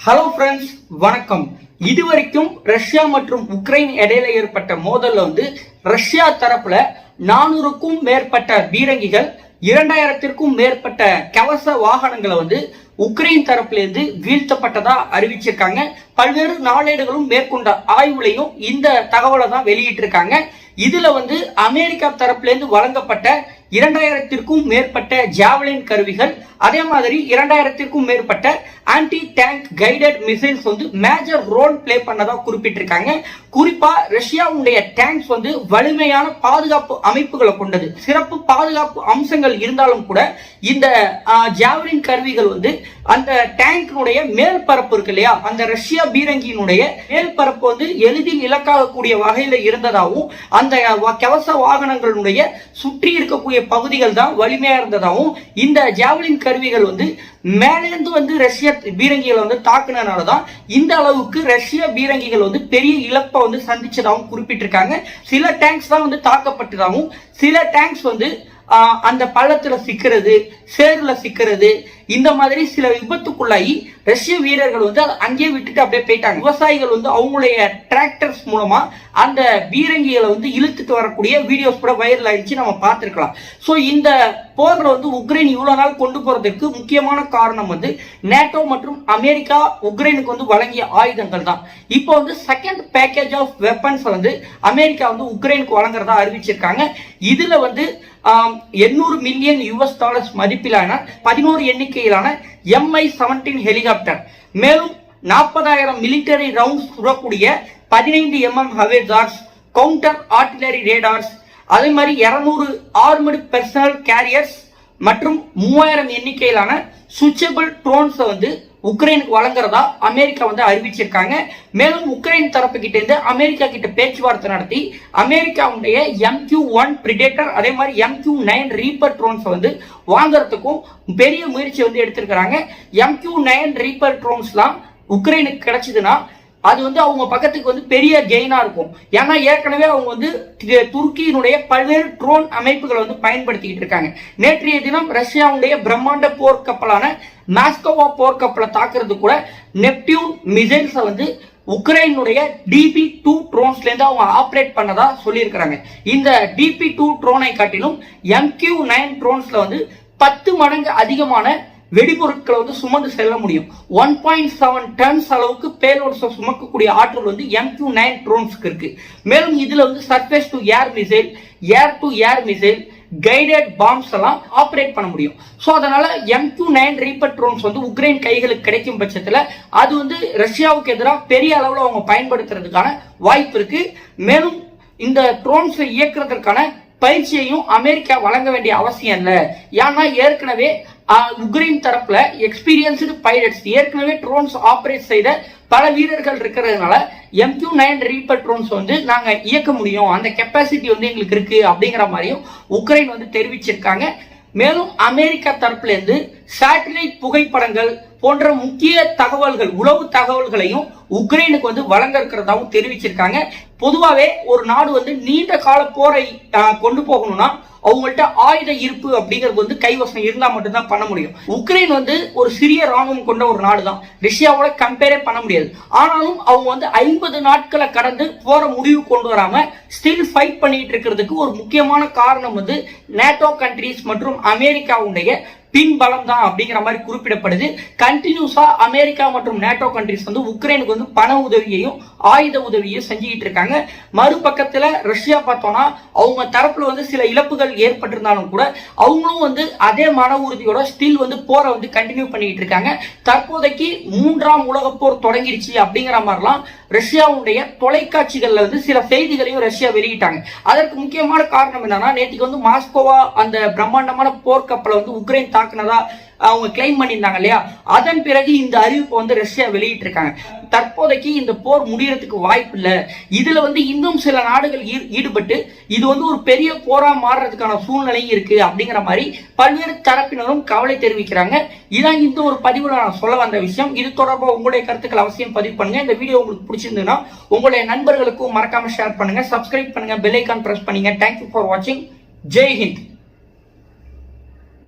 Hello friends, வணக்கம். இதுவரைக்கும் Russia மற்றும் உக்ரைன் இடையில ஏற்பட்ட மோதல்ல ரஷ்யா தரப்புல 400க்கும் மேற்பட்ட பீரங்கிகள் 2000த்திற்கும் மேற்பட்ட கவச வாகனங்களை உக்ரைன் தரப்புல இருந்து வீழ்த்தப்பட்டதா அறிவிச்சிருக்காங்க. பல்வேறு நாளேடுகளும் மேற்கொண்ட ஆய்வுலையும் இந்த தகவலை தான் வெளியிட்டு இருக்காங்க. இதுல அமெரிக்கா தரப்புல இருந்து வழங்கப்பட்ட 2000த்திற்கும் மேற்பட்ட ஜாவலின் கருவிகள், அதே மாதிரி 2000த்திற்கும் மேற்பட்ட anti tank guided missiles major role play பண்ணதா குறிப்பிட்டிருக்காங்க. குறிப்பா ரஷ்யாவுடைய டேங்க்ஸ் வலிமையான பாதுகாப்பு அமைப்புகளை கொண்டது. சிறப்பு பாதுகாப்பு அம்சங்கள் இருந்தாலும் கூட இந்த ஜாவலின் கருவிகள் அந்த டேங்கினுடைய மேல் பரப்பு இருக்கு இல்லையா, அந்த ரஷ்யா பீரங்கியினுடைய மேல் பரப்பு எளிதில் இலக்காகக்கூடிய வகையில இருந்ததாகவும், அந்த கவச வாகனங்களுடைய சுற்றி இருக்கக்கூடிய பகுதிகள் தான் வலிமையா இருந்ததாகவும், இந்த ஜாவலின் கருவிகள் மேலேந்து ரஷ்ய பீரங்கிகளை தாக்குனதுனாலதான் இந்த அளவுக்கு ரஷ்ய பீரங்கிகள் பெரிய இழப்பை சந்திச்சதாகவும் குறிப்பிட்டிருக்காங்க. சில டேங்க்ஸ் தான் தாக்கப்பட்டதாகவும், சில டேங்க்ஸ் அந்த பள்ளத்துல சிக்கிறது, சேருல சிக்கிறது, இந்த மாதிரி சில விபத்துக்குள்ளாகி ரஷ்ய வீரர்கள் அங்கேயே விட்டுட்டு அப்படியே போயிட்டாங்க. விவசாயிகள் அவங்களுடைய டிராக்டர்ஸ் மூலமா அந்த பீரங்கிகளை இழுத்துட்டு வரக்கூடிய வீடியோஸ் கூட வைரல் ஆயிடுச்சு, நம்ம பார்த்திருக்கலாம். சோ இந்த போர்ல உக்ரைன் இவ்வளவு நாள் கொண்டு போறதுக்கு முக்கியமான காரணம் நேட்டோ மற்றும் அமெரிக்கா உக்ரைனுக்கு வழங்கிய ஆயுதங்கள் தான். இப்போ செகண்ட் பேக்கேஜ் ஆஃப் வெப்பன்ஸ் அமெரிக்கா உக்ரைனுக்கு வழங்குறதா அறிவிச்சிருக்காங்க. இதுல $800 மில்லியன் மதிப்பிலான 11 எண்ணிக்கையிலான MI-17 ஹெலிகாப்டர், மேலும் 40,000 மிலிட்டரி ரவுண்ட்ஸ் சுடக்கூடிய 15 mm howitzers, counter artillery radars, அதே மாதிரி 200 ஆர்மடு பர்சனல் கேரியர்ஸ் மற்றும் 3000 எண்ணிக்கையிலான சுவிச்சபிள் ட்ரோன்ஸ் உக்ரைனுக்கு வழங்குறதா அமெரிக்கா அறிவிச்சிருக்காங்க. மேலும் உக்ரைன் தரப்பு கிட்ட இருந்து அமெரிக்கா கிட்ட பேச்சுவார்த்தை நடத்தி அமெரிக்காவுடைய MQ9 பிரிடேட்டர், அதே மாதிரி MQ9 ரீப்பர் ட்ரோன்ஸ் வாங்கறதுக்கும் பெரிய முயற்சி எடுத்திருக்கிறாங்க. MQ9 ரீப்பர் ட்ரோன்ஸ்லாம் உக்ரைனுக்கு கிடைச்சதுன்னா அது அவங்க பக்கத்துக்கு பெரிய கெயினா இருக்கும். ஏன்னா ஏற்கனவே அவங்க துருக்கியினுடைய பல்வேறு ட்ரோன் அமைப்புகளை பயன்படுத்திக்கிட்டு இருக்காங்க. நேற்றைய தினம் ரஷ்யாவுடைய பிரம்மாண்ட போர்க்கப்பலான மாஸ்கோவா போர்க்கப்பலை தாக்குறது கூட நெப்டியூன் மிசைல்ஸ் உக்ரைனுடைய DP2 ட்ரோன்ஸ்ல இருந்து அவங்க ஆபரேட் பண்ணதா சொல்லியிருக்கிறாங்க. இந்த DP2 ட்ரோனை காட்டிலும் MQ9 ட்ரோன்ஸ்ல 10 மடங்கு அதிகமான வெடிபொருட்களை சுமந்து செல்ல முடியும். 1.7 டன்ஸ் அளவுக்கு பேலோட்ஸை சுமக்கக்கூடிய ஆற்றல் MQ9 ட்ரோன்ஸ்க்கு இருக்கு. மேலும் இதுல surface to air missile, air to air missile, guided palms எல்லாம் ஆபரேட் பண்ண முடியும். சோ அதனால MQ9 ரீப்பர் ட்ரோன்ஸ் உக்ரைன் கைகளுக்கு கிடைக்கும் பட்சத்துல அது ரஷ்யாவுக்கு எதிராக பெரிய அளவுல அவங்க பயன்படுத்துறதுக்கான வாய்ப்பு இருக்கு. மேலும் இந்த ட்ரோன்ஸ் இயக்குறதுக்கான பயிற்சியையும் அமெரிக்கா வழங்க வேண்டிய அவசியம் இல்லை. ஏன்னா ஏற்கனவே உக்ரைன் தரப்புல எக்ஸ்பீரியன்ஸ்டு பைலட்ஸ், ஏற்கனவே ட்ரோன்ஸ் ஆபரேட் செய்த பல வீரர்கள் இருக்கிறதுனால MQ9 ரீப்பர் ட்ரோன்ஸ் நாங்க இயக்க முடியும், அந்த கெப்பாசிட்டி எங்களுக்கு இருக்கு அப்படிங்கிற மாதிரியும் உக்ரைன் தெரிவிச்சிருக்காங்க. மேலும் அமெரிக்கா தரப்புல இருந்து சேட்டலைட் புகைப்படங்கள் போன்ற முக்கிய தகவல்கள், உளவு தகவல்களையும் உக்ரைனுக்கு வழங்க இருக்கிறதாவும் தெரிவிச்சிருக்காங்க. பொதுவாவே ஒரு நாடு நீண்ட கால போரை கொண்டு போகணும்னா அவங்கள்ட்ட ஆயுத இருப்பு அப்படிங்கிறது கைவசம் இருந்தா மட்டும்தான் பண்ண முடியும். உக்ரைன் ஒரு சிறிய ராணுவம் கொண்ட ஒரு நாடு தான், ரஷ்யாவோட கம்பேரே பண்ண முடியாது. ஆனாலும் அவங்க 50 நாட்களை கடந்து போற முடிவு கொண்டு வராம ஸ்டில் ஃபைட் பண்ணிட்டு இருக்கிறதுக்கு ஒரு முக்கியமான காரணம் நேட்டோ கண்ட்ரீஸ் மற்றும் அமெரிக்காவுடைய பின்பலம் தான் அப்படிங்கிற மாதிரி குறிப்பிடப்படுது. கண்டினியூஸா அமெரிக்கா மற்றும் நேட்டோ கண்ட்ரிஸ் உக்ரைனுக்கு பண உதவியையும் ஆயுத உதவியையும் செஞ்சுக்கிட்டு இருக்காங்க. மறுபக்கத்துல ரஷ்யா பார்த்தோம்னா அவங்க தரப்புல சில இழப்புகள் ஏற்பட்டிருந்தாலும் கூட அவங்களும் அதே மன உறுதியோட ஸ்டில் போரை கண்டினியூ பண்ணிட்டு இருக்காங்க. தற்போதைக்கு 3ஆம் உலக போர் தொடங்கிருச்சு அப்படிங்கிற மாதிரிலாம் ரஷ்யாவுடைய தொலைக்காட்சிகள்ல சில செய்திகளையும் ரஷ்யா வெளியிட்டாங்க. அதற்கு முக்கியமான காரணம் என்னன்னா, நேற்றுக்கு மாஸ்கோவா அந்த பிரம்மாண்டமான போர்க்கப்பலை உக்ரைன் தாக்குனதா அவங்க கிளைம் பண்ணியிருந்தாங்க இல்லையா, அதன் பிறகு இந்த அறிவிப்பு ரஷ்யா வெளியிட்டு இருக்காங்க. தற்போதைக்கு இந்த போர் முடியறதுக்கு வாய்ப்பு இல்ல. இதுல இன்னும் சில நாடுகள் ஈடுபட்டு இது ஒரு பெரிய போரா மாறுறதுக்கான சூழ்நிலையும் இருக்கு அப்படிங்கிற மாதிரி பல்வேறு தரப்பினரும் கவலை தெரிவிக்கிறாங்க. இதான் இந்த ஒரு பதிவுல நான் சொல்ல வந்த விஷயம். இது தொடர்பாக உங்களுடைய கருத்துக்கள் அவசியம் பதிவு பண்ணுங்க. இந்த வீடியோ உங்களுக்கு பிடிச்சிருந்ததுன்னா உங்களுடைய நண்பர்களுக்கும் மறக்காம ஷேர் பண்ணுங்க, சப்ஸ்கிரைப் பண்ணுங்க, பெல் ஐகான் பிரஸ் பண்ணுங்க. தேங்க்யூ ஃபார் வாட்சிங். ஜெய் ஹிந்த்.